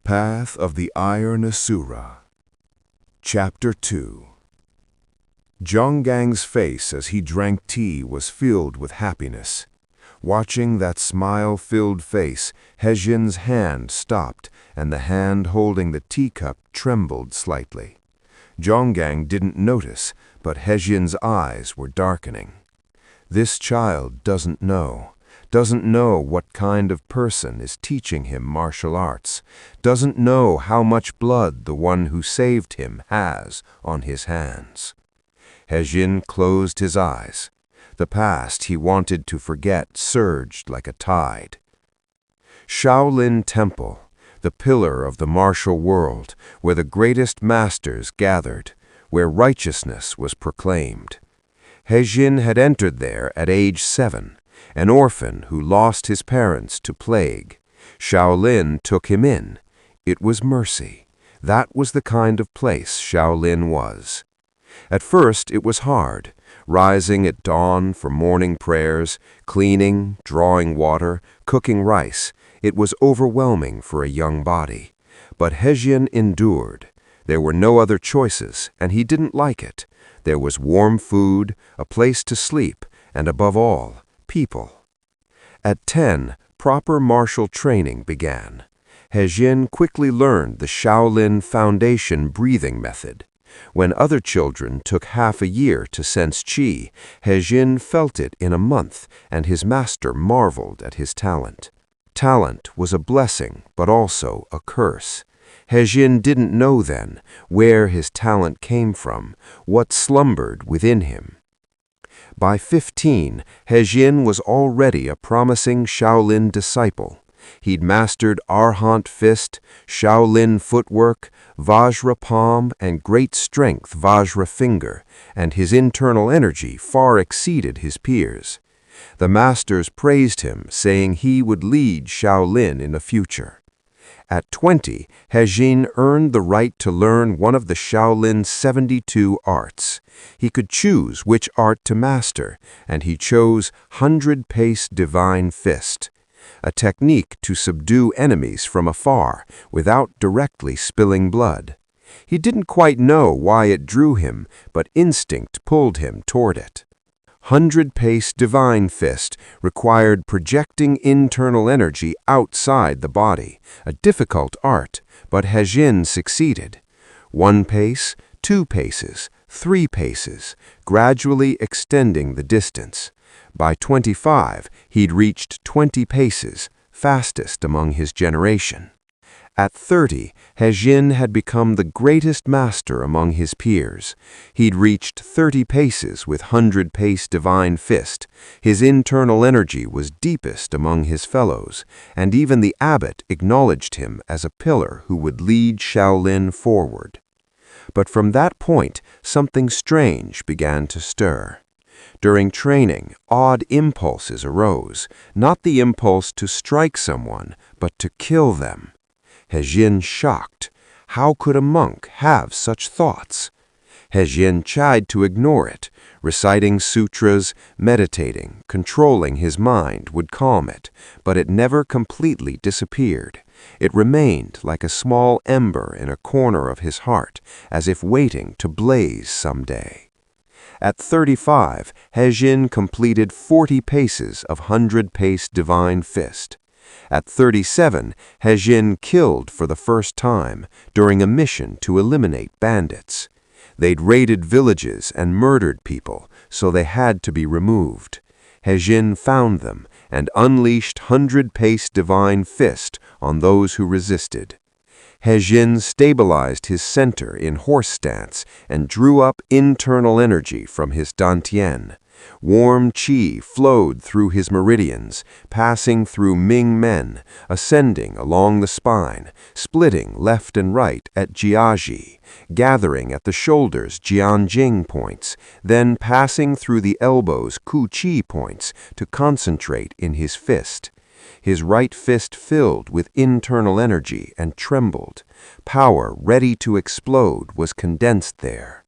Path of the Iron Asura. Chapter 2. Zhonggang's face as he drank tea was filled with happiness. Watching that smile-filled face, Hejin's hand stopped, and the hand holding the teacup trembled slightly. Zhonggang didn't notice, but Hejin's eyes were darkening. This child doesn't know what kind of person is teaching him martial arts, doesn't know how much blood the one who saved him has on his hands. Hejin closed his eyes. The past he wanted to forget surged like a tide. Shaolin Temple, the pillar of the martial world, where the greatest masters gathered, where righteousness was proclaimed. Hejin had entered there at age 7, an orphan who lost his parents to plague. Shaolin took him in. It was mercy. That was the kind of place Shaolin was. At first it was hard, rising at dawn for morning prayers, cleaning, drawing water, cooking rice. It was overwhelming for a young body. But Hejin endured. There were no other choices, and he didn't like it. There was warm food, a place to sleep, and above all, people. At 10, proper martial training began. Hejin quickly learned the Shaolin Foundation breathing method. When other children took half a year to sense qi, Hejin felt it in a month, and his master marveled at his talent. Talent was a blessing, but also a curse. Hejin didn't know then where his talent came from, what slumbered within him. By 15, Hejin was already a promising Shaolin disciple. He'd mastered Arhat fist, Shaolin footwork, Vajra palm, and great strength Vajra finger, and his internal energy far exceeded his peers. The masters praised him, saying he would lead Shaolin in the future. At 20, Hejin earned the right to learn one of the Shaolin's 72 arts. He could choose which art to master, and he chose 100-pace divine fist, a technique to subdue enemies from afar without directly spilling blood. He didn't quite know why it drew him, but instinct pulled him toward it. 100-pace divine fist required projecting internal energy outside the body, a difficult art, but Hejin succeeded. 1 pace, 2 paces, 3 paces, gradually extending the distance. By 25, he'd reached 20 paces, fastest among his generation. At 30, Hejin had become the greatest master among his peers. He'd reached 30 paces with 100-pace divine fist. His internal energy was deepest among his fellows, and even the abbot acknowledged him as a pillar who would lead Shaolin forward. But from that point, something strange began to stir. During training, odd impulses arose, not the impulse to strike someone, but to kill them. Hejin shocked. How could a monk have such thoughts? Hejin tried to ignore it. Reciting sutras, meditating, controlling his mind would calm it, but it never completely disappeared. It remained like a small ember in a corner of his heart, as if waiting to blaze someday. At 35, Hejin completed 40 paces of 100-pace divine fist. At 37, Hejin killed for the first time during a mission to eliminate bandits. They'd raided villages and murdered people, so they had to be removed. Hejin found them and unleashed 100-pace divine fist on those who resisted. Hejin stabilized his center in horse stance and drew up internal energy from his dantian. Warm qi flowed through his meridians, passing through Ming men, ascending along the spine, splitting left and right at jiaji, gathering at the shoulders jianjing points, then passing through the elbows ku qi points to concentrate in his fist. His right fist filled with internal energy and trembled. Power ready to explode was condensed there.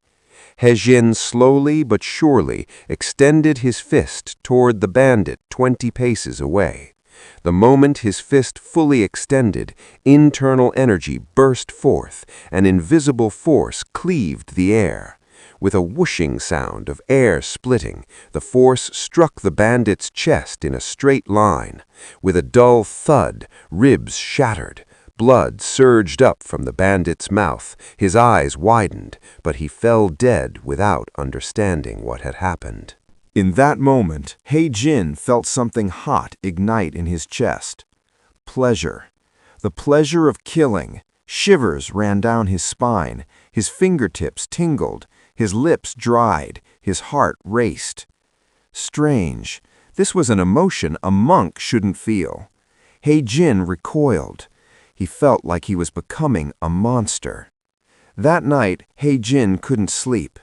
Hejin slowly but surely extended his fist toward the bandit 20 paces away. The moment his fist fully extended, internal energy burst forth, an invisible force cleaved the air. With a whooshing sound of air splitting, the force struck the bandit's chest in a straight line. With a dull thud, ribs shattered. Blood surged up from the bandit's mouth, his eyes widened, but he fell dead without understanding what had happened. In that moment, He-Jin felt something hot ignite in his chest. Pleasure. The pleasure of killing. Shivers ran down his spine, his fingertips tingled, his lips dried, his heart raced. Strange. This was an emotion a monk shouldn't feel. He-Jin recoiled. He felt like he was becoming a monster. That night, He-Jin couldn't sleep.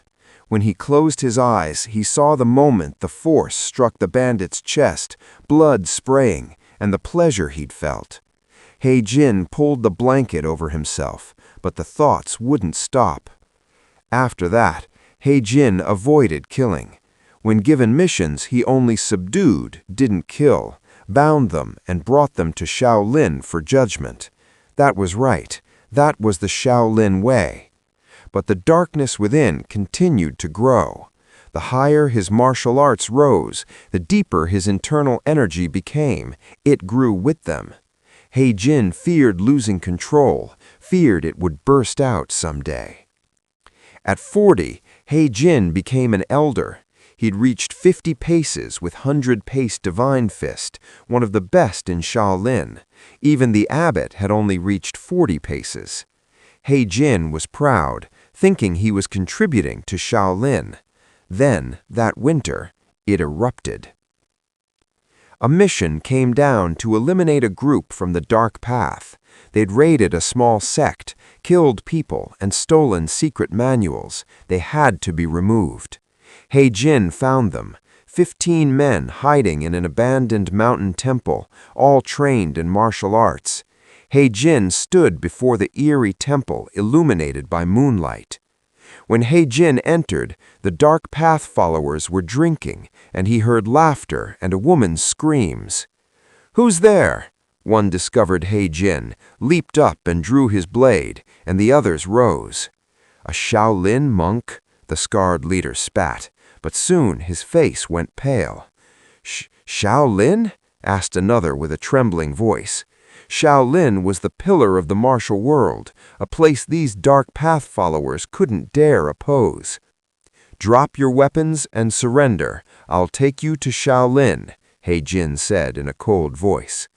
When he closed his eyes, he saw the moment the force struck the bandit's chest, blood spraying, and the pleasure he'd felt. He-Jin pulled the blanket over himself, but the thoughts wouldn't stop. After that, He-Jin avoided killing. When given missions, he only subdued, didn't kill, bound them and brought them to Shaolin for judgment. That was right. That was the Shaolin way. But the darkness within continued to grow. The higher his martial arts rose, the deeper his internal energy became. It grew with them. He-Jin feared losing control, feared it would burst out someday. At 40, He-Jin became an elder. He'd reached 50 paces with 100-pace Divine Fist, one of the best in Shaolin. Even the abbot had only reached 40 paces. He-Jin was proud, thinking he was contributing to Shaolin. Then, that winter, it erupted. A mission came down to eliminate a group from the dark path. They'd raided a small sect, killed people, and stolen secret manuals. They had to be removed. He-Jin found them, 15 men hiding in an abandoned mountain temple, all trained in martial arts. He-Jin stood before the eerie temple illuminated by moonlight. When He-Jin entered, the dark path followers were drinking, and he heard laughter and a woman's screams. "Who's there?" One discovered He-Jin, leaped up and drew his blade, and the others rose. "A Shaolin monk?" The scarred leader spat, but soon his face went pale. "Shaolin?" asked another with a trembling voice. Shaolin was the pillar of the martial world, a place these dark path followers couldn't dare oppose. "Drop your weapons and surrender. I'll take you to Shaolin," He-Jin said in a cold voice.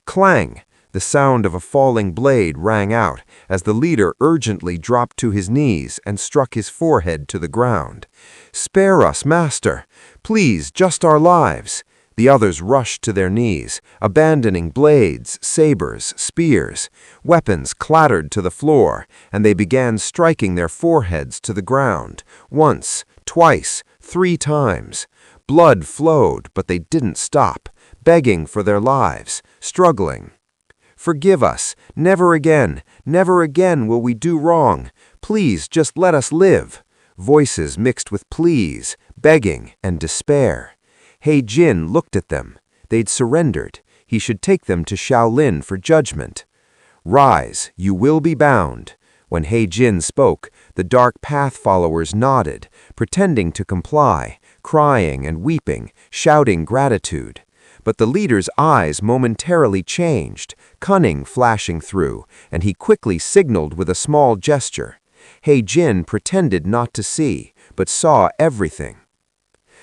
Clang! The sound of a falling blade rang out as the leader urgently dropped to his knees and struck his forehead to the ground. "Spare us, master! Please, just our lives!" The others rushed to their knees, abandoning blades, sabers, spears. Weapons clattered to the floor, and they began striking their foreheads to the ground. Once, twice, 3 times. Blood flowed, but they didn't stop, begging for their lives, struggling. "Forgive us. Never again will we do wrong. Please, just let us live." Voices mixed with pleas, begging, and despair. He-Jin looked at them. They'd surrendered. He should take them to Shaolin for judgment. "Rise, you will be bound." When He-Jin spoke, the dark path followers nodded, pretending to comply, crying and weeping, shouting gratitude. But the leader's eyes momentarily changed, cunning flashing through, and he quickly signaled with a small gesture. He-Jin pretended not to see, but saw everything.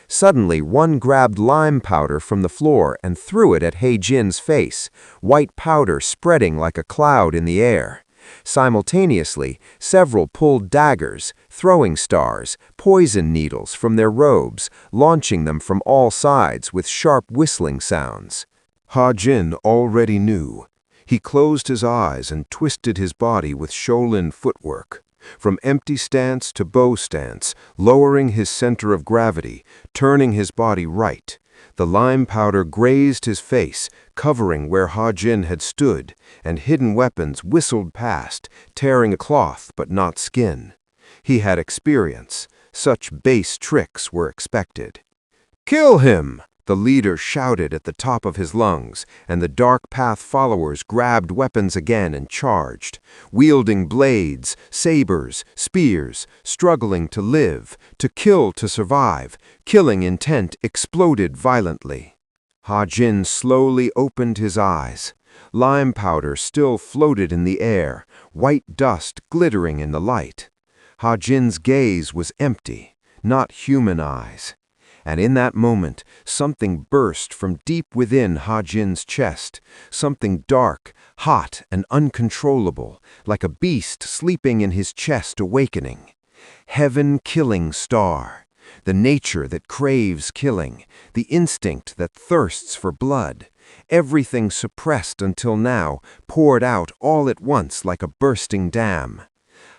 Suddenly, one grabbed lime powder from the floor and threw it at He-Jin's face, white powder spreading like a cloud in the air. Simultaneously, several pulled daggers, throwing stars, poison needles from their robes, launching them from all sides with sharp whistling sounds. He-Jin already knew. He closed his eyes and twisted his body with Shaolin footwork. From empty stance to bow stance, lowering his center of gravity, turning his body right. The lime powder grazed his face, covering where He-Jin had stood, and hidden weapons whistled past, tearing cloth but not skin. He had experience. Such base tricks were expected. "Kill him!" The leader shouted at the top of his lungs, and the Dark Path followers grabbed weapons again and charged, wielding blades, sabers, spears, struggling to live, to kill to survive. Killing intent exploded violently. Ha-Jin slowly opened his eyes. Lime powder still floated in the air, white dust glittering in the light. Ha-Jin's gaze was empty, not human eyes. And in that moment, something burst from deep within Ha-Jin's chest, something dark, hot, and uncontrollable, like a beast sleeping in his chest awakening. Heaven-killing star, the nature that craves killing, the instinct that thirsts for blood. Everything suppressed until now poured out all at once like a bursting dam.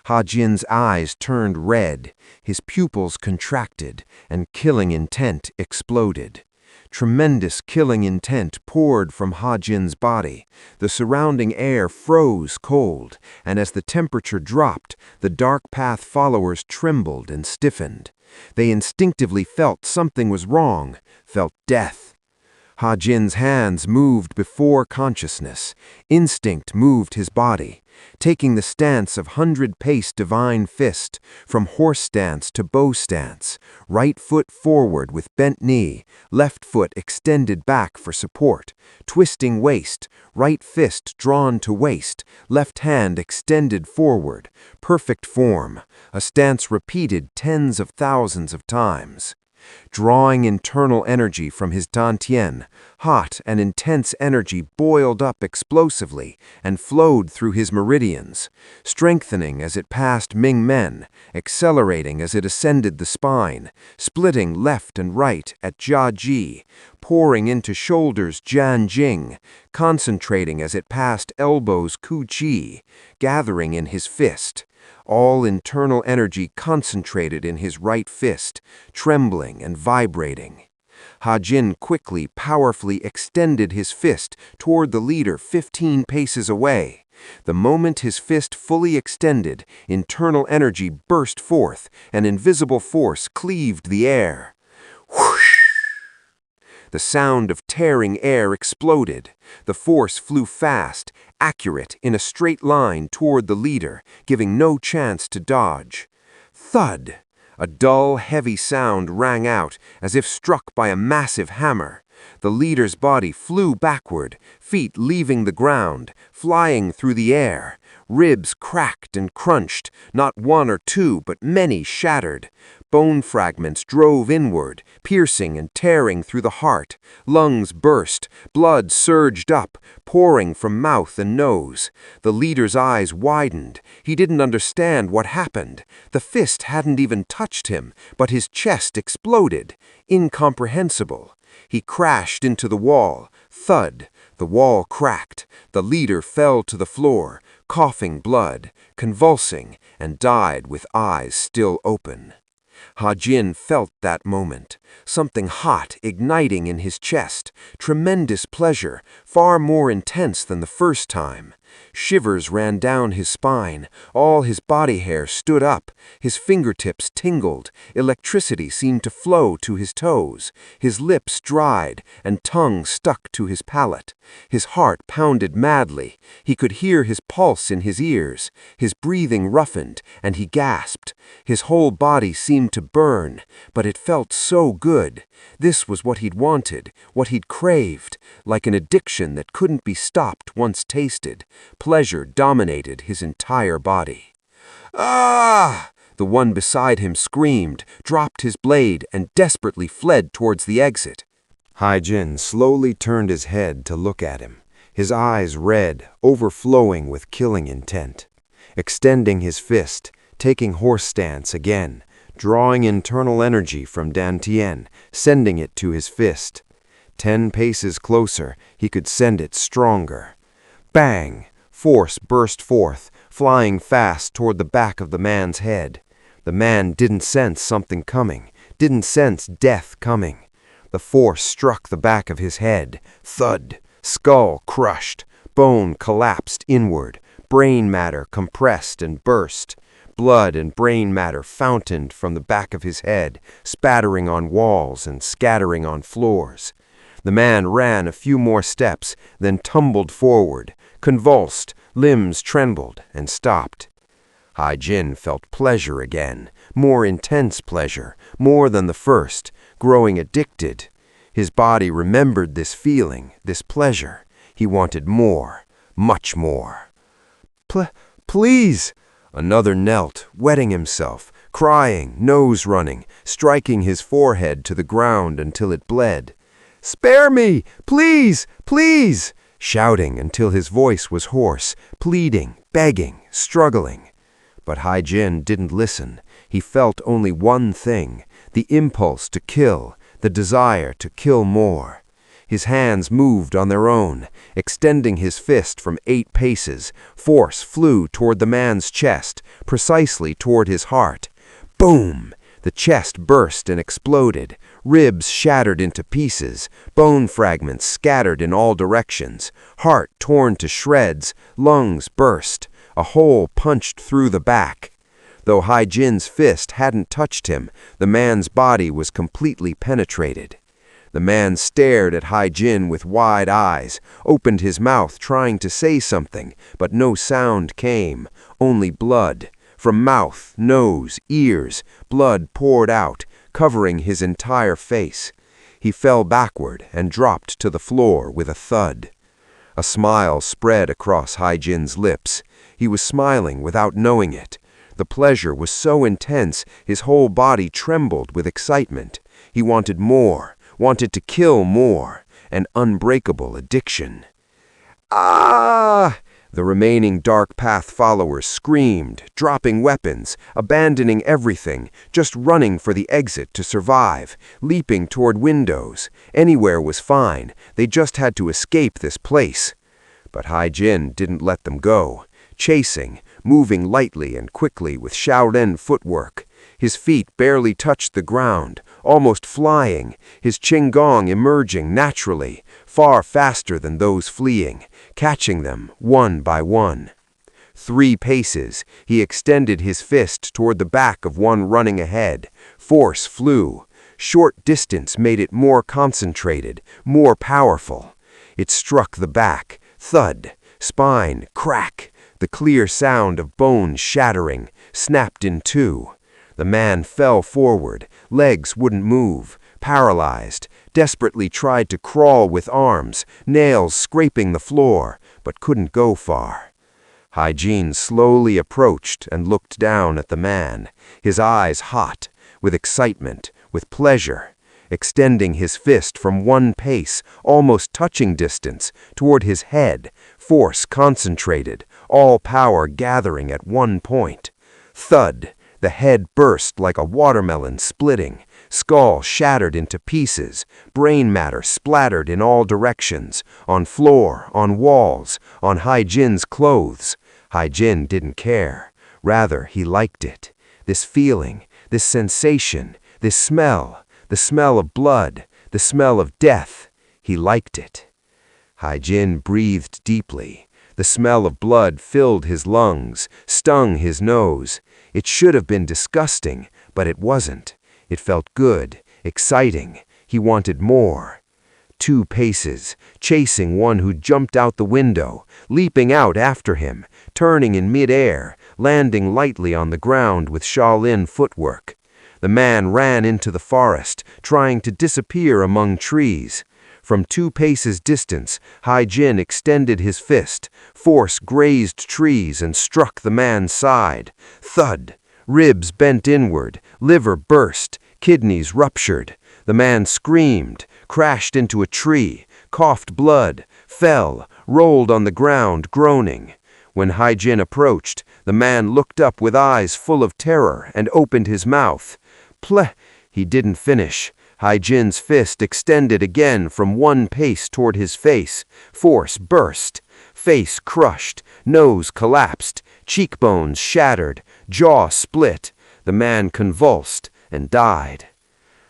Ha-Jin's eyes turned red, his pupils contracted, and killing intent exploded. Tremendous killing intent poured from Ha-Jin's body. The surrounding air froze cold, and as the temperature dropped, the Dark Path followers trembled and stiffened. They instinctively felt something was wrong, felt death. Ha-Jin's hands moved before consciousness. Instinct moved his body, taking the stance of 100-pace divine fist, from horse stance to bow stance, right foot forward with bent knee, left foot extended back for support, twisting waist, right fist drawn to waist, left hand extended forward, perfect form, a stance repeated tens of thousands of times. Drawing internal energy from his dantian, hot and intense energy boiled up explosively and flowed through his meridians, strengthening as it passed Ming Men, accelerating as it ascended the spine, splitting left and right at Jia Ji, pouring into shoulders Jian Jing, concentrating as it passed elbows Ku Chi, gathering in his fist. All internal energy concentrated in his right fist, trembling and vibrating. Ha-Jin quickly, powerfully extended his fist toward the leader 15 paces away. The moment his fist fully extended, internal energy burst forth, an invisible force cleaved the air. Whoosh! The sound of tearing air exploded. The force flew fast, accurate, in a straight line toward the leader, giving no chance to dodge. Thud! A dull, heavy sound rang out, as if struck by a massive hammer. The leader's body flew backward, feet leaving the ground, flying through the air. Ribs cracked and crunched, not one or two, but many shattered. Bone fragments drove inward, piercing and tearing through the heart. Lungs burst, blood surged up, pouring from mouth and nose. The leader's eyes widened. He didn't understand what happened. The fist hadn't even touched him, but his chest exploded. Incomprehensible. He crashed into the wall. Thud. The wall cracked. The leader fell to the floor, coughing blood, convulsing, and died with eyes still open. Ha-Jin felt that moment, something hot igniting in his chest, tremendous pleasure, far more intense than the first time. Shivers ran down his spine, all his body hair stood up, his fingertips tingled, electricity seemed to flow to his toes, his lips dried, and tongue stuck to his palate. His heart pounded madly, he could hear his pulse in his ears, his breathing roughened, and he gasped. His whole body seemed to burn, but it felt so good. This was what he'd wanted, what he'd craved, like an addiction that couldn't be stopped once tasted. Pleasure dominated his entire body. "Ah!" The one beside him screamed, dropped his blade, and desperately fled towards the exit. Ha-Jin slowly turned his head to look at him, his eyes red, overflowing with killing intent. Extending his fist, taking horse stance again, drawing internal energy from Dantian, sending it to his fist. 10 paces closer, he could send it stronger. Bang! Force burst forth, flying fast toward the back of the man's head. The man didn't sense something coming, didn't sense death coming. The force struck the back of his head. Thud! Skull crushed, bone collapsed inward, brain matter compressed and burst. Blood and brain matter fountained from the back of his head, spattering on walls and scattering on floors. The man ran a few more steps, then tumbled forward, convulsed, limbs trembled, and stopped. Hai-Jin felt pleasure again, more intense pleasure, more than the first, growing addicted. His body remembered this feeling, this pleasure. He wanted more, much more. Please! Another knelt, wetting himself, crying, nose running, striking his forehead to the ground until it bled. "Spare me! Please! Please!" shouting until his voice was hoarse, pleading, begging, struggling. But Hai-Jin didn't listen. He felt only one thing, the impulse to kill, the desire to kill more. His hands moved on their own. Extending his fist from 8 paces, force flew toward the man's chest, precisely toward his heart. Boom! The chest burst and exploded, ribs shattered into pieces, bone fragments scattered in all directions, heart torn to shreds, lungs burst, a hole punched through the back. Though Hai-Jin's fist hadn't touched him, the man's body was completely penetrated. The man stared at Hai-Jin with wide eyes, opened his mouth trying to say something, but no sound came, only blood. From mouth, nose, ears, blood poured out, covering his entire face. He fell backward and dropped to the floor with a thud. A smile spread across Hai-Jin's lips. He was smiling without knowing it. The pleasure was so intense, his whole body trembled with excitement. He wanted more, wanted to kill more, an unbreakable addiction. "Ah!" The remaining Dark Path followers screamed, dropping weapons, abandoning everything, just running for the exit to survive, leaping toward windows. Anywhere was fine, they just had to escape this place. But Hai-Jin didn't let them go, chasing, moving lightly and quickly with Shaolin footwork. His feet barely touched the ground, almost flying, his Qinggong emerging naturally, far faster than those fleeing, catching them one by one. 3 paces, he extended his fist toward the back of one running ahead. Force flew. Short distance made it more concentrated, more powerful. It struck the back, thud, spine, crack. The clear sound of bones shattering, snapped in 2. The man fell forward, legs wouldn't move, paralyzed, desperately tried to crawl with arms, nails scraping the floor, but couldn't go far. Hai-Jin slowly approached and looked down at the man, his eyes hot, with excitement, with pleasure, extending his fist from 1 pace, almost touching distance, toward his head, force concentrated, all power gathering at one point. Thud! The head burst like a watermelon splitting, skull shattered into pieces, brain matter splattered in all directions, on floor, on walls, on Hai-Jin's clothes. Hai-Jin didn't care. Rather, he liked it. This feeling, this sensation, this smell, the smell of blood, the smell of death. He liked it. Hai-Jin breathed deeply. The smell of blood filled his lungs, stung his nose. It should have been disgusting, but it wasn't. It felt good, exciting. He wanted more. 2 paces, chasing one who jumped out the window, leaping out after him, turning in mid-air, landing lightly on the ground with Shaolin footwork. The man ran into the forest, trying to disappear among trees. From 2 paces distance, Hai-Jin extended his fist. Force grazed trees and struck the man's side. Thud! Ribs bent inward, liver burst, kidneys ruptured. The man screamed, crashed into a tree, coughed blood, fell, rolled on the ground, groaning. When Hai-Jin approached, the man looked up with eyes full of terror and opened his mouth. He didn't finish. Hai-Jin's fist extended again from 1 pace toward his face. Force burst. Face crushed, nose collapsed, cheekbones shattered, jaw split. The man convulsed and died.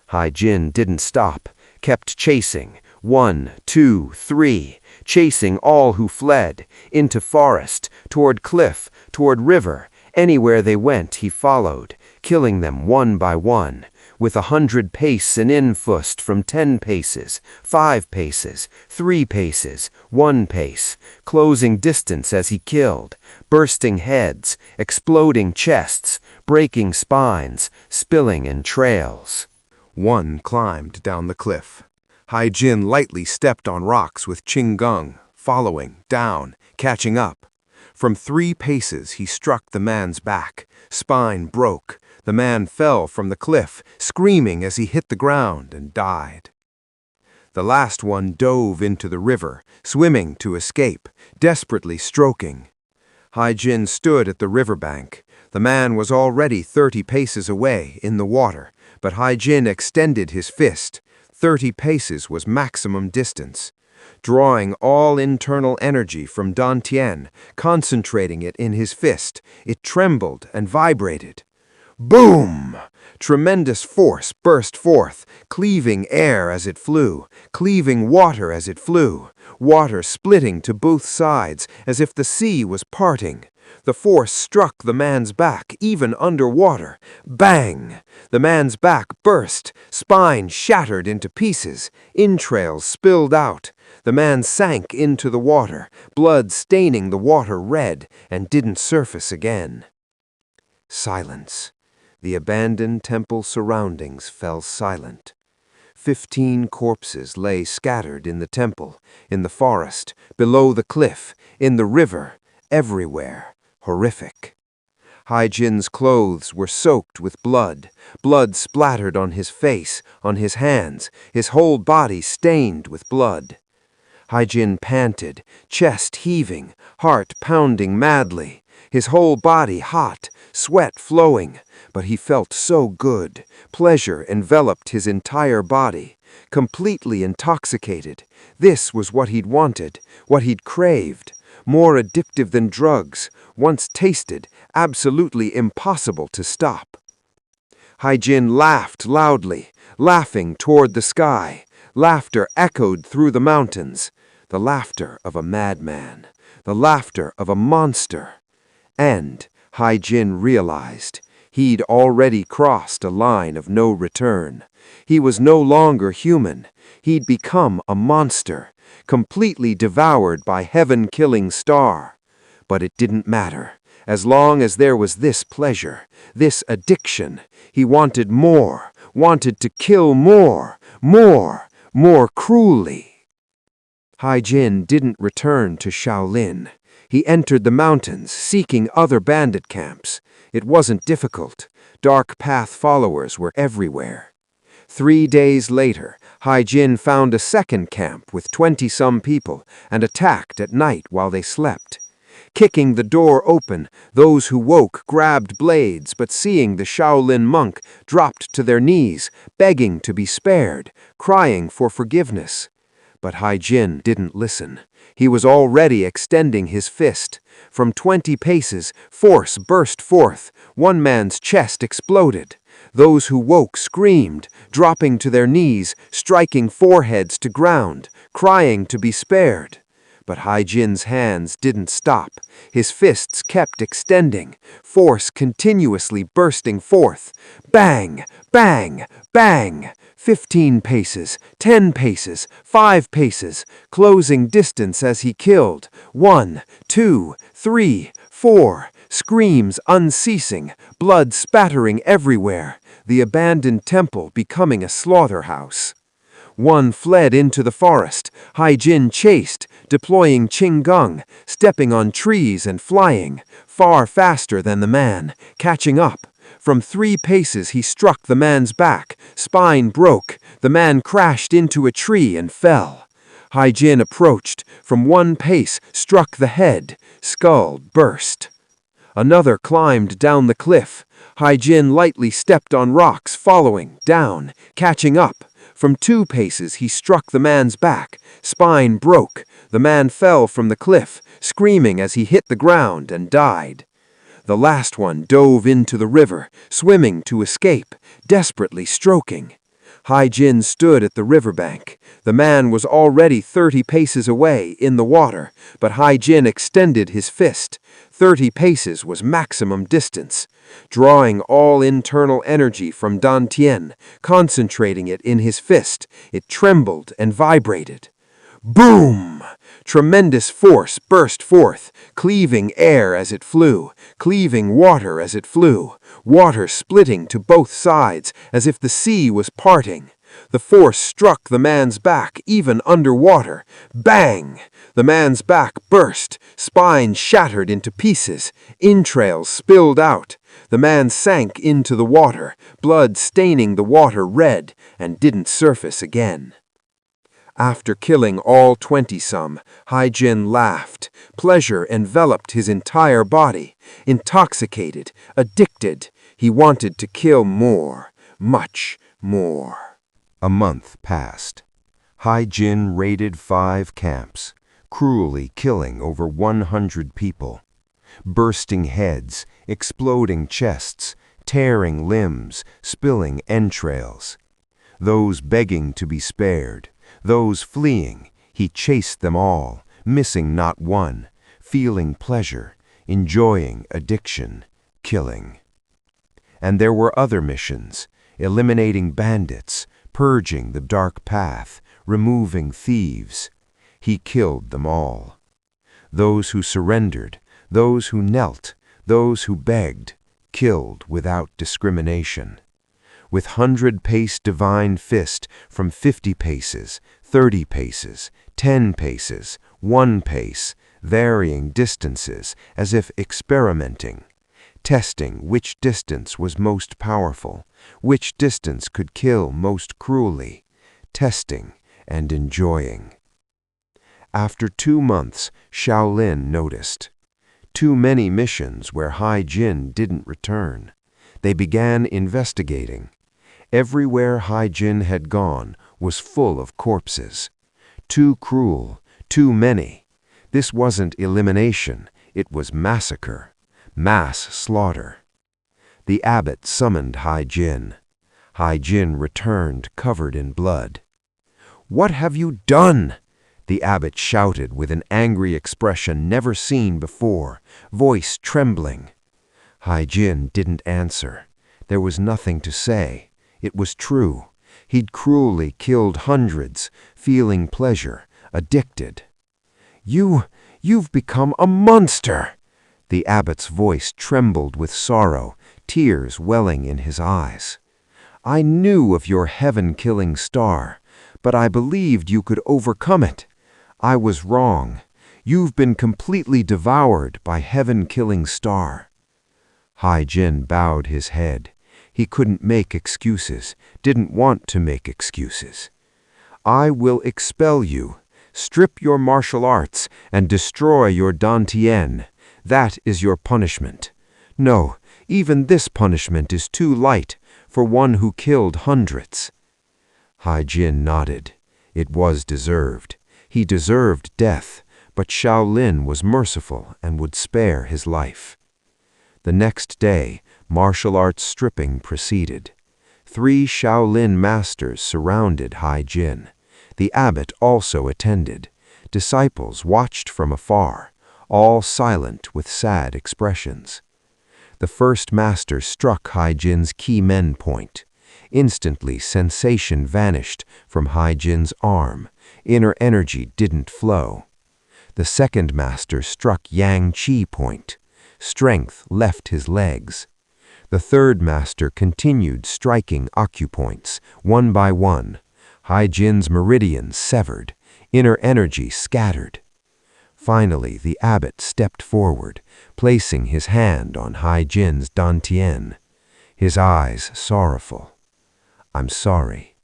Hai-Jin didn't stop, kept chasing. 1, 2, 3, chasing all who fled, into forest, toward cliff, toward river, Anywhere they went, he followed, killing them one by one, with 100 pace and in fust from 10 paces, 5 paces, 3 paces, 1 pace, closing distance as he killed, bursting heads, exploding chests, breaking spines, spilling in trails. One climbed down the cliff. Hai Jin lightly stepped on rocks with Qing Geng, following, down, catching up. From 3 paces he struck the man's back. Spine broke. The man fell from the cliff, screaming as he hit the ground and died. The last one dove into the river, swimming to escape, desperately stroking. Hai Jin stood at the riverbank. The man was already 30 paces away in the water, but Hai Jin extended his fist. 30 paces was maximum distance. Drawing all internal energy from Dantian, concentrating it in his fist, it trembled and vibrated. Boom! Tremendous force burst forth, cleaving air as it flew, cleaving water as it flew, water splitting to both sides as if the sea was parting. The force struck the man's back, even underwater. Bang! The man's back burst, spine shattered into pieces, entrails spilled out. The man sank into the water, blood staining the water red, and didn't surface again. Silence. The abandoned temple surroundings fell silent. 15 corpses lay scattered in the temple, in the forest, below the cliff, in the river, everywhere. Horrific. Hai Jin's clothes were soaked with blood. Blood splattered on his face, on his hands, his whole body stained with blood. Hai Jin panted, chest heaving, heart pounding madly, his whole body hot, sweat flowing, but he felt so good. Pleasure enveloped his entire body, completely intoxicated. This was what he'd wanted, what he'd craved. More addictive than drugs, once tasted, absolutely impossible to stop. Hai Jin laughed loudly, laughing toward the sky. Laughter echoed through the mountains. The laughter of a madman, the laughter of a monster. And, Hai Jin realized, he'd already crossed a line of no return. He was no longer human. He'd become a monster, completely devoured by heaven-killing star. But it didn't matter. As long as there was this pleasure, this addiction, he wanted more, wanted to kill more cruelly. Hai Jin didn't return to Shaolin. He entered the mountains, seeking other bandit camps. It wasn't difficult. Dark Path followers were everywhere. 3 days later, Hai Jin found a second camp with 20-some people and attacked at night while they slept. Kicking the door open, those who woke grabbed blades, but seeing the Shaolin monk, dropped to their knees, begging to be spared, crying for forgiveness. But Hai Jin didn't listen. He was already extending his fist. From 20 paces, force burst forth. One man's chest exploded. Those who woke screamed, dropping to their knees, striking foreheads to ground, crying to be spared. But Hai Jin's hands didn't stop. His fists kept extending, force continuously bursting forth. Bang! Bang! Bang! 15 paces, 10 paces, 5 paces, closing distance as he killed. 1, 2, 3, 4, screams unceasing, blood spattering everywhere, the abandoned temple becoming a slaughterhouse. One fled into the forest. Hai Jin chased, deploying Qing Geng, stepping on trees and flying, far faster than the man, catching up. From 3 paces he struck the man's back, spine broke, the man crashed into a tree and fell. Hai Jin approached, from 1 pace struck the head, skull burst. Another climbed down the cliff. Hai Jin lightly stepped on rocks, following, down, catching up. From 2 paces he struck the man's back, spine broke, the man fell from the cliff, screaming as he hit the ground and died. The last one dove into the river, swimming to escape, desperately stroking. Hai Jin stood at the riverbank. The man was already 30 paces away in the water, but Hai Jin extended his fist. 30 paces was maximum distance. Drawing all internal energy from Dantian, concentrating it in his fist, it trembled and vibrated. Boom! Tremendous force burst forth, cleaving air as it flew, cleaving water as it flew, water splitting to both sides as if the sea was parting. The force struck the man's back even underwater. Bang! The man's back burst, spine shattered into pieces, entrails spilled out. The man sank into the water, blood staining the water red, and didn't surface again. After killing all 20-some, Haijin laughed. Pleasure enveloped his entire body. Intoxicated, addicted, he wanted to kill more, much more. A month passed. Haijin raided 5 camps, cruelly killing over 100 people. Bursting heads, exploding chests, tearing limbs, spilling entrails. Those begging to be spared, those fleeing, he chased them all, missing not one, feeling pleasure, enjoying addiction, killing. And there were other missions, eliminating bandits, purging the dark path, removing thieves. He killed them all. Those who surrendered, those who knelt, those who begged, killed without discrimination. With 100-pace divine fist from 50 paces, 30 paces, 10 paces, 1 pace, varying distances as if experimenting, testing which distance was most powerful, which distance could kill most cruelly, testing and enjoying. After 2 months, Shaolin noticed. Too many missions where Haijin didn't return. They began investigating. Everywhere Haijin had gone was full of corpses. Too cruel, too many. This wasn't elimination, it was massacre, mass slaughter. The abbot summoned Haijin. Haijin returned covered in blood. "What have you done?" the abbot shouted with an angry expression never seen before, voice trembling. Haijin didn't answer. There was nothing to say. It was true. He'd cruelly killed hundreds, feeling pleasure, addicted. You've become a monster!" The abbot's voice trembled with sorrow, tears welling in his eyes. "I knew of your heaven-killing star, but I believed you could overcome it. I was wrong. You've been completely devoured by heaven-killing star." Haijin bowed his head. He couldn't make excuses, didn't want to make excuses. "I will expel you, strip your martial arts, and destroy your Dantian. That is your punishment. No, even this punishment is too light for one who killed hundreds." Haijin nodded. It was deserved. He deserved death, but Shaolin was merciful and would spare his life. The next day, martial arts stripping proceeded. 3 Shaolin masters surrounded Haijin. The abbot also attended. Disciples watched from afar, all silent with sad expressions. The first master struck Haijin's key men point. Instantly, sensation vanished from Haijin's arm. Inner energy didn't flow. The second master struck Yang Qi point. Strength left his legs. The third master continued striking acupoints, one by one. Haijin's meridians severed, inner energy scattered. Finally, the abbot stepped forward, placing his hand on Haijin's Dantian, his eyes sorrowful. "I'm sorry."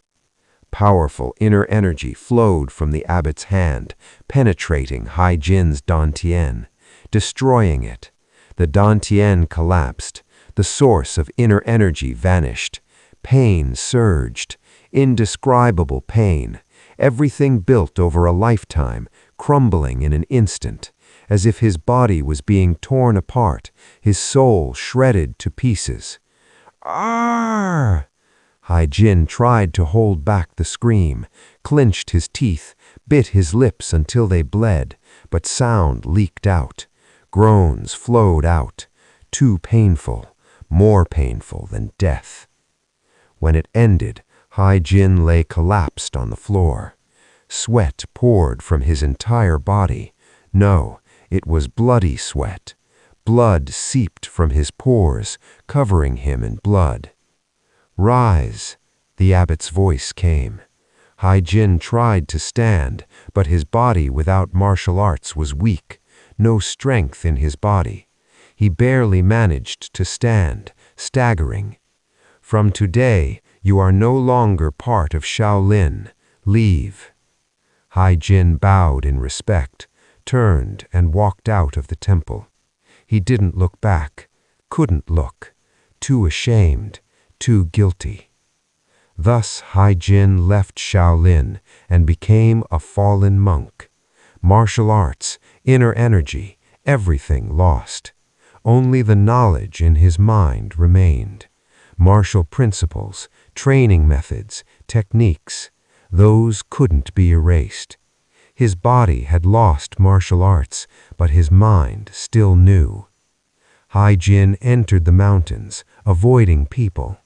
Powerful inner energy flowed from the abbot's hand, penetrating Haijin's Dantian, destroying it. The Dantian collapsed. The source of inner energy vanished. Pain surged. Indescribable pain. Everything built over a lifetime, crumbling in an instant, as if his body was being torn apart, his soul shredded to pieces. "Arrgh!" Haijin tried to hold back the scream, clenched his teeth, bit his lips until they bled, but sound leaked out. Groans flowed out, too painful, more painful than death. When it ended, Hai-Jin lay collapsed on the floor. Sweat poured from his entire body. No, it was bloody sweat. Blood seeped from his pores, covering him in blood. "Rise," the abbot's voice came. Hai-Jin tried to stand, but his body without martial arts was weak, no strength in his body. He barely managed to stand, staggering. "From today, you are no longer part of Shaolin. Leave." Hai-Jin bowed in respect, turned and walked out of the temple. He didn't look back, couldn't look, too ashamed, too guilty. Thus Hai-Jin left Shaolin and became a fallen monk. Martial arts, inner energy, everything lost. Only the knowledge in his mind remained. Martial principles, training methods, techniques, those couldn't be erased. His body had lost martial arts, but his mind still knew. Hai-Jin entered the mountains, avoiding people.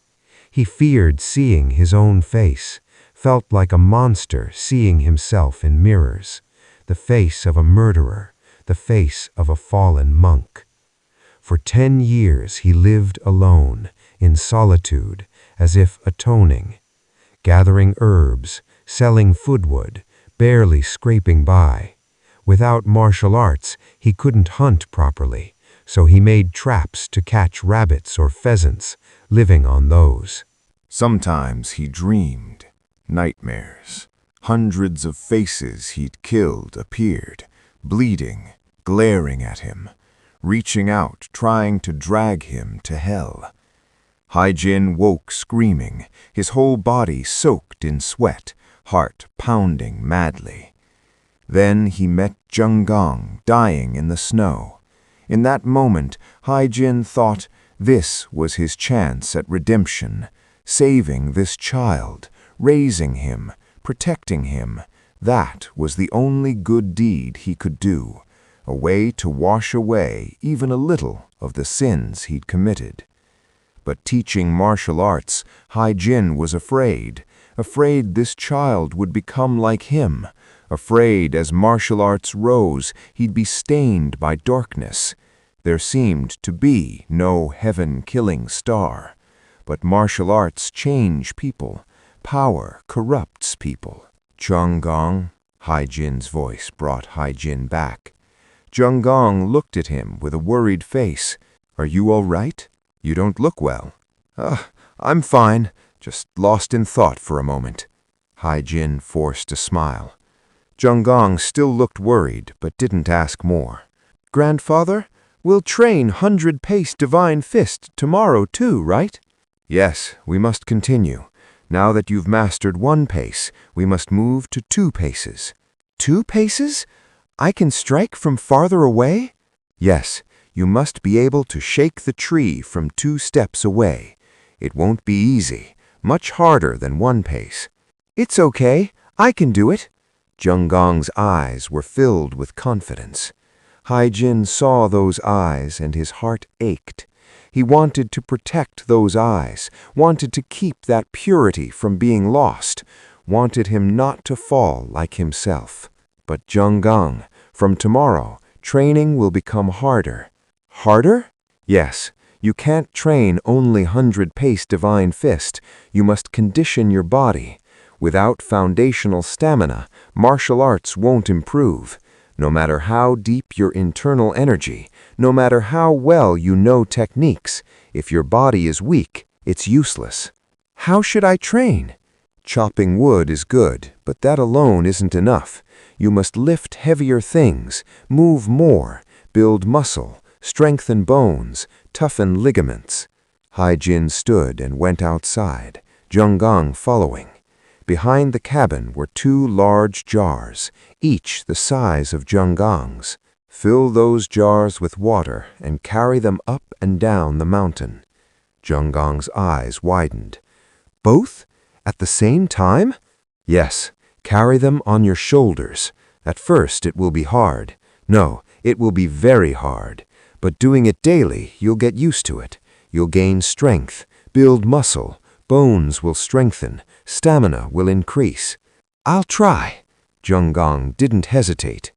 He feared seeing his own face, felt like a monster seeing himself in mirrors, the face of a murderer, the face of a fallen monk. For 10 years he lived alone, in solitude, as if atoning, gathering herbs, selling foodwood, barely scraping by. Without martial arts, he couldn't hunt properly, so he made traps to catch rabbits or pheasants, living on those. Sometimes he dreamed, nightmares. Hundreds of faces he'd killed appeared, bleeding, glaring at him, reaching out, trying to drag him to hell. Hai-Jin woke screaming, his whole body soaked in sweat, heart pounding madly. Then he met Zheng dying in the snow. In that moment, Hai-Jin thought this was his chance at redemption, saving this child, raising him, protecting him. That was the only good deed he could do, a way to wash away even a little of the sins he'd committed. But teaching martial arts, Hai-Jin was afraid this child would become like him, afraid as martial arts rose he'd be stained by darkness. There seemed to be no heaven-killing star, but martial arts change people, power corrupts people. "Zheng," Hai-Jin's voice brought Hai-Jin back. Zheng looked at him with a worried face. "Are you all right? You don't look well." I'm fine, just lost in thought for a moment." Hai-Jin forced a smile. Zheng still looked worried, but didn't ask more. "Grandfather, we'll train 100-pace divine fist tomorrow too, right?" "Yes, we must continue. Now that you've mastered 1 pace, we must move to 2 paces. 2 paces? I can strike from farther away?" "Yes, you must be able to shake the tree from 2 steps away. It won't be easy, much harder than 1 pace." "It's okay, I can do it." Zheng eyes were filled with confidence. Hai-Jin saw those eyes and his heart ached. He wanted to protect those eyes, wanted to keep that purity from being lost, wanted him not to fall like himself. But Zheng, from tomorrow, training will become harder. Harder? Yes, you can't train only 100-pace divine fist. You must condition your body. Without foundational stamina, martial arts won't improve. No matter how deep your internal energy, no matter how well you know techniques, if your body is weak, it's useless. How should I train? Chopping wood is good, but that alone isn't enough. You must lift heavier things, move more, build muscle, strengthen bones, toughen ligaments. Hai-Jin stood and went outside, Zheng following. Behind the cabin were 2 large jars, each the size of Zheng's. Fill those jars with water and carry them up and down the mountain. Zheng's eyes widened. Both? At the same time? Yes, carry them on your shoulders. At first it will be hard. No, It will be very hard, but doing it daily, you'll get used to it. You'll gain strength, build muscle, bones will strengthen, stamina will increase. I'll try. Zhenggang didn't hesitate.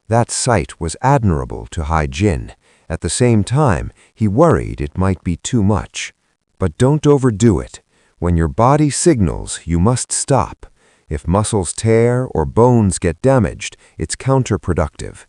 That sight was admirable to Haijin. At the same time, he worried it might be too much. But don't overdo it. When your body signals, you must stop. If muscles tear or bones get damaged, it's counterproductive.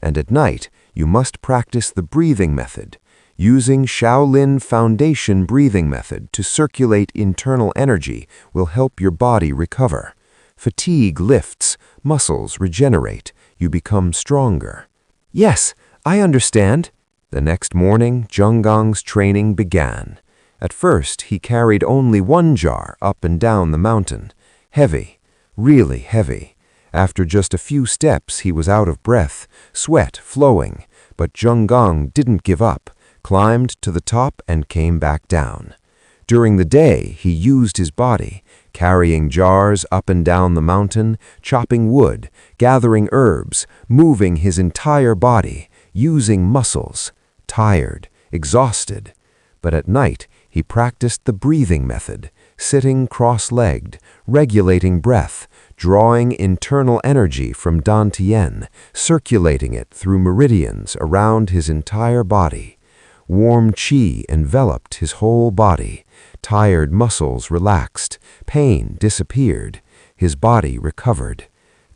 And at night, you must practice the breathing method, using Shaolin Foundation breathing method to circulate internal energy will help your body recover. Fatigue lifts, muscles regenerate, you become stronger. Yes, I understand. The next morning, Zhenggang's training began. At first, he carried only one jar up and down the mountain. Heavy, really heavy. After just a few steps, he was out of breath, sweat flowing. But Zhenggang didn't give up, climbed to the top and came back down. During the day, he used his body, carrying jars up and down the mountain, chopping wood, gathering herbs, moving his entire body, using muscles. Tired, exhausted. But at night, he practiced the breathing method, sitting cross-legged, regulating breath, drawing internal energy from Dantian, circulating it through meridians around his entire body. Warm qi enveloped his whole body. Tired muscles relaxed. Pain disappeared. His body recovered.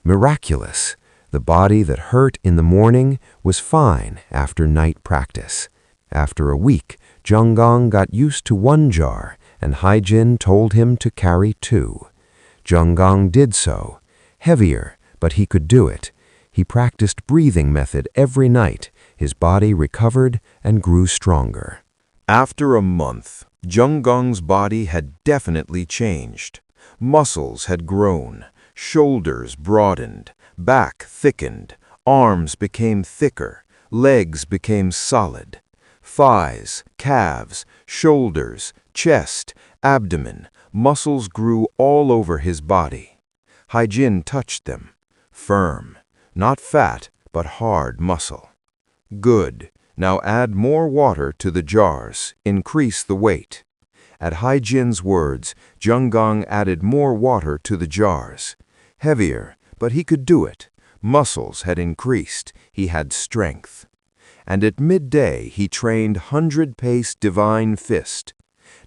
Miraculous. The body that hurt in the morning was fine after night practice. After a week, Zhenggang got used to one jar, and Haijin told him to carry 2. Zhenggang did so. Heavier, but he could do it. He practiced breathing method every night. His body recovered and grew stronger. After a month, Zhenggang's body had definitely changed. Muscles had grown, shoulders broadened, back thickened, arms became thicker, legs became solid. Thighs, calves, shoulders, chest, abdomen, muscles grew all over his body. Haijin touched them. Firm, not fat, but hard muscle. Good. Now add more water to the jars. Increase the weight. At Haijin's words, Zhenggang added more water to the jars. Heavier, but he could do it. Muscles had increased. He had strength. And at midday he trained 100-pace divine fist.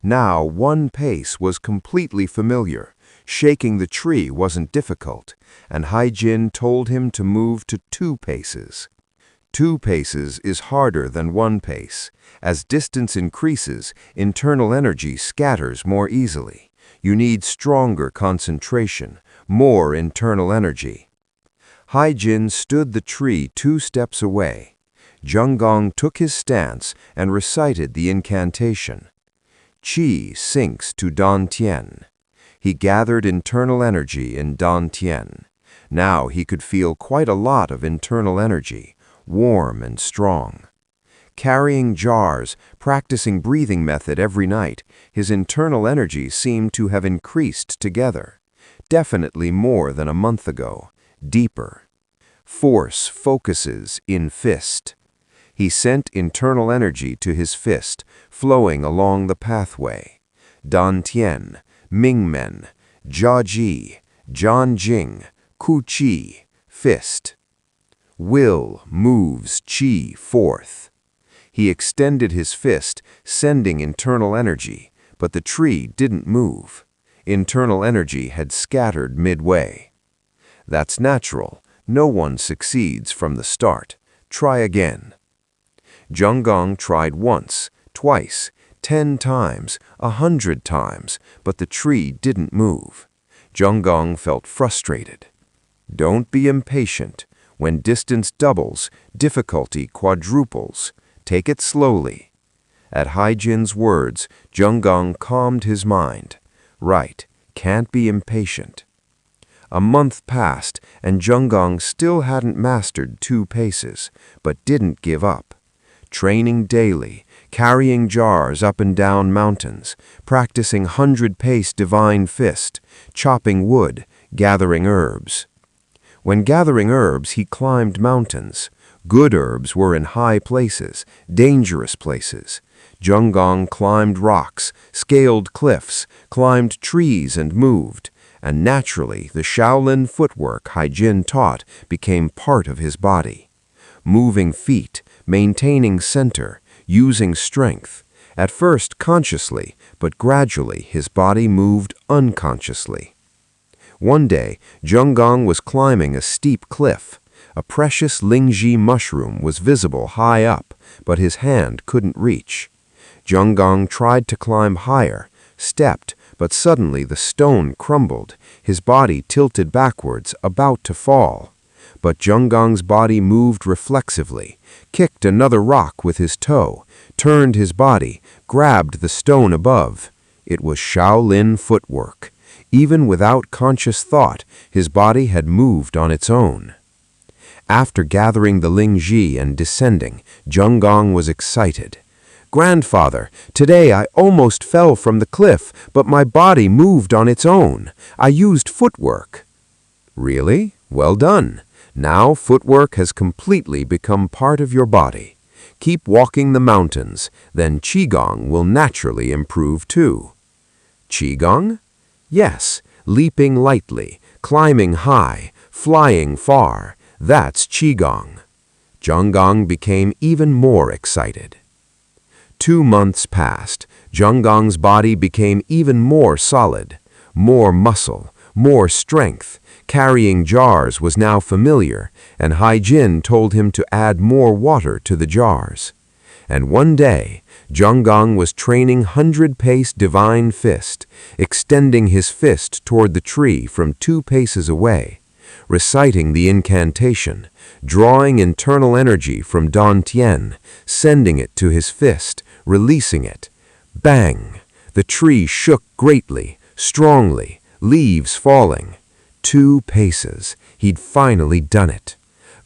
Now 1 pace was completely familiar. Shaking the tree wasn't difficult, and Haijin told him to move to 2 paces. 2 paces is harder than 1 pace. As distance increases, internal energy scatters more easily. You need stronger concentration, more internal energy. Haijin stood the tree 2 steps away. Zhenggang took his stance and recited the incantation. Qi sinks to Dantian. He gathered internal energy in Dantian. Now he could feel quite a lot of internal energy, warm and strong. Carrying jars, practicing breathing method every night, his internal energy seemed to have increased together. Definitely more than a month ago. Deeper. Force focuses in fist. He sent internal energy to his fist, flowing along the pathway. Dantian, Mingmen, Jiaji, Jianjing, Kuqi, fist. Will moves qi forth. He extended his fist, sending internal energy, but the tree didn't move. Internal energy had scattered midway. That's natural. No one succeeds from the start. Try again. Zhenggang tried once, twice, 10 times, 100 times, but the tree didn't move. Zhenggang felt frustrated. Don't be impatient. When distance doubles, difficulty quadruples. Take it slowly. At Haijin's words, Zhenggang calmed his mind. Right, can't be impatient. A month passed, and Zhenggang still hadn't mastered 2 paces, but didn't give up. Training daily, carrying jars up and down mountains, practicing 100-pace divine fist, chopping wood, gathering herbs. When gathering herbs, he climbed mountains. Good herbs were in high places, dangerous places. Zhenggang climbed rocks, scaled cliffs, climbed trees and moved, and naturally the Shaolin footwork Haijin taught became part of his body. Moving feet, maintaining center, using strength. At first consciously, but gradually his body moved unconsciously. One day, Zhenggang was climbing a steep cliff. A precious Lingji mushroom was visible high up, but his hand couldn't reach. Zhenggang tried to climb higher, stepped, but suddenly the stone crumbled, his body tilted backwards, about to fall. But Zhenggang's body moved reflexively, kicked another rock with his toe, turned his body, grabbed the stone above. It was Shaolin footwork. Even without conscious thought, his body had moved on its own. After gathering the Lingji and descending, Zhenggang was excited. "Grandfather, today I almost fell from the cliff, but my body moved on its own. I used footwork." "Really? Well done. Now footwork has completely become part of your body. Keep walking the mountains, then Qigong will naturally improve too." Qigong? Yes, leaping lightly, climbing high, flying far. That's Qigong. Zhenggang became even more excited. 2 months passed. Zhenggang's body became even more solid. More muscle, more strength. Carrying jars was now familiar, and Haijin told him to add more water to the jars. And one day, Zhenggang was training 100-pace divine fist, extending his fist toward the tree from 2 paces away, reciting the incantation, drawing internal energy from Dantian, sending it to his fist, releasing it. Bang! The tree shook greatly, strongly, leaves falling. 2 paces. He'd finally done it.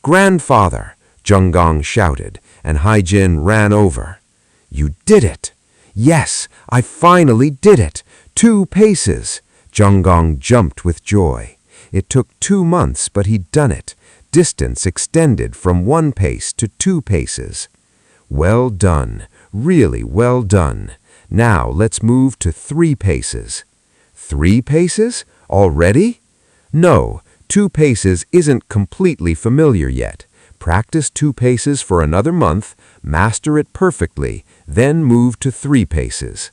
"Grandfather!" Zhenggang shouted, and Haijin ran over. "You did it!" "Yes, I finally did it! 2 paces!" Zhenggang jumped with joy. It took 2 months, but he'd done it. Distance extended from 1 pace to 2 paces. Well done, really well done. Now let's move to 3 paces. 3 paces? Already? No, 2 paces isn't completely familiar yet. Practice 2 paces for another month, master it perfectly, then move to 3 paces.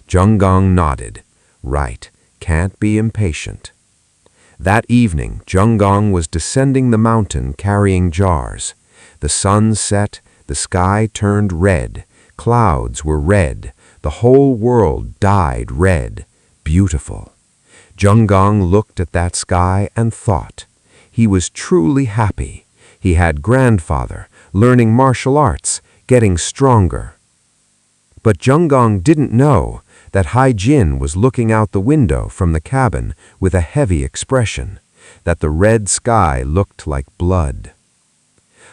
Zhenggang nodded. Right, can't be impatient. That evening, Zhenggang was descending the mountain carrying jars. The sun set, the sky turned red, clouds were red, the whole world dyed red. Beautiful. Zhenggang looked at that sky and thought. He was truly happy. He had grandfather, learning martial arts, getting stronger. But Zhenggang didn't know that Haijin was looking out the window from the cabin with a heavy expression, that the red sky looked like blood.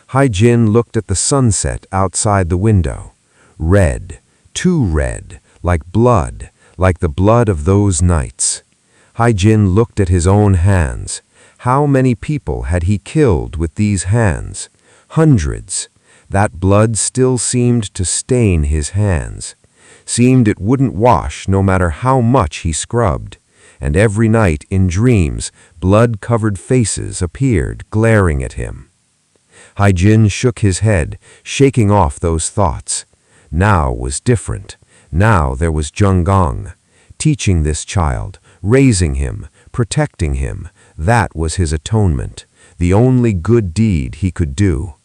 Haijin looked at the sunset outside the window. Red, too red, like the blood of those nights. Haijin looked at his own hands. How many people had he killed with these hands? Hundreds. That blood still seemed to stain his hands. Seemed it wouldn't wash no matter how much he scrubbed. And every night in dreams, blood-covered faces appeared, glaring at him. Haijin shook his head, shaking off those thoughts. Now was different. Now there was Zhenggang, teaching this child, raising him, protecting him. That was his atonement, the only good deed he could do.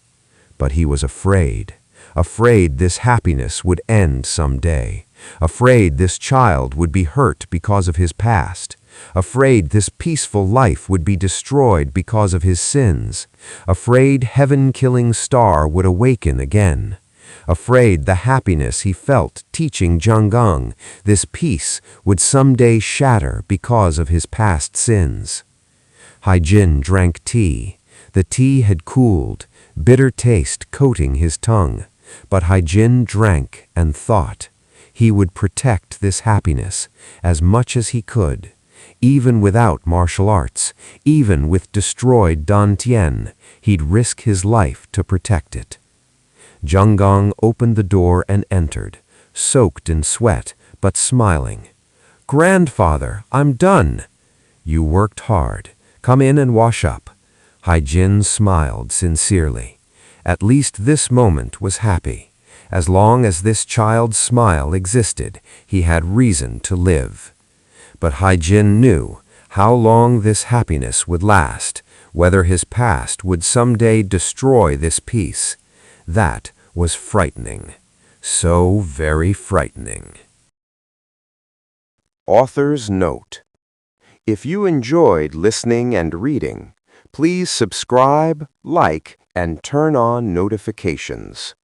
But he was afraid this happiness would end someday, afraid this child would be hurt because of his past, afraid this peaceful life would be destroyed because of his sins, afraid heaven-killing star would awaken again, afraid the happiness he felt teaching Zhenggang, this peace, would someday shatter because of his past sins. Haijin drank tea. The tea had cooled, bitter taste coating his tongue. But Haijin drank and thought. He would protect this happiness as much as he could. Even without martial arts, even with destroyed Dan Tian, he'd risk his life to protect it. Zheng Gong opened the door and entered, soaked in sweat, but smiling. "Grandfather, I'm done." "You worked hard. Come in and wash up." Haijin smiled sincerely. At least this moment was happy. As long as this child's smile existed, he had reason to live. But Haijin knew how long this happiness would last, whether his past would someday destroy this peace. That was frightening. So very frightening. Author's note: if you enjoyed listening and reading, please subscribe, like, and turn on notifications.